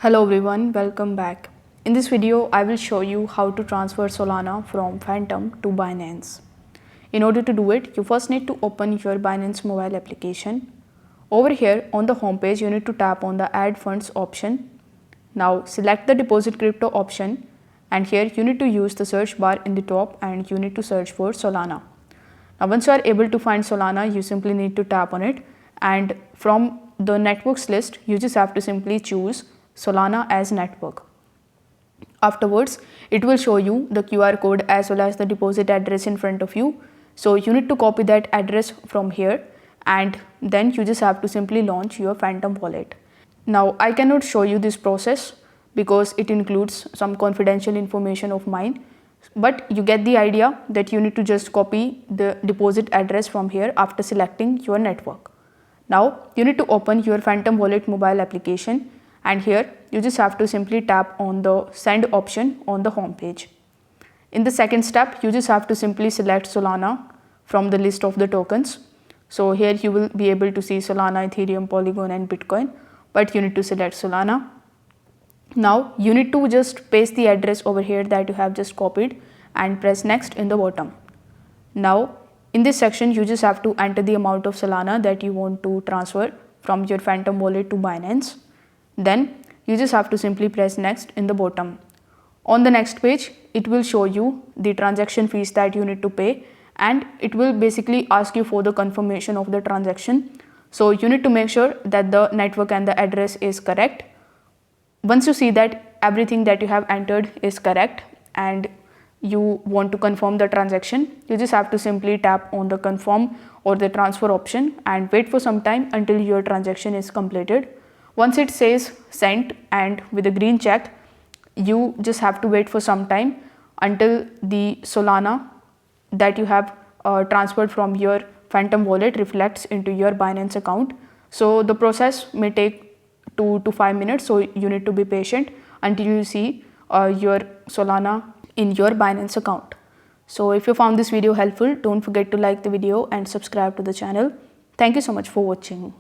Hello everyone, welcome back. In this video, I will show you how to transfer Solana from Phantom to Binance. In order to do it, you first need to open your Binance mobile application. Over here on the home page, you need to tap on the Add Funds option. Now select the Deposit Crypto option, and here you need to use the search bar in the top and you need to search for Solana. Now once you are able to find Solana, you simply need to tap on it, and from the networks list, you just have to simply choose Solana as network. Afterwards, it will show you the QR code as well as the deposit address in front of you. So you need to copy that address from here, and then you just have to simply launch your Phantom wallet. Now I cannot show you this process because it includes some confidential information of mine, but you get the idea that you need to just copy the deposit address from here after selecting your network. Now you need to open your Phantom wallet mobile application, and here you just have to simply tap on the send option on the home page. In the second step, you just have to simply select Solana from the list of the tokens. So here you will be able to see Solana, Ethereum, Polygon and Bitcoin, but you need to select Solana. Now you need to just paste the address over here that you have just copied and press next in the bottom. Now in this section, you just have to enter the amount of Solana that you want to transfer from your Phantom wallet to Binance. Then you just have to simply press next in the bottom. On the next page, it will show you the transaction fees that you need to pay, and it will basically ask you for the confirmation of the transaction. So you need to make sure that the network and the address is correct. Once you see that everything that you have entered is correct and you want to confirm the transaction, you just have to simply tap on the confirm or the transfer option and wait for some time until your transaction is completed. Once it says sent and with a green check, you just have to wait for some time until the Solana that you have transferred from your Phantom wallet reflects into your Binance account. So the process may take 2 to 5 minutes, so you need to be patient until you see your Solana in your Binance account. So if you found this video helpful, don't forget to like the video and subscribe to the channel. Thank you so much for watching.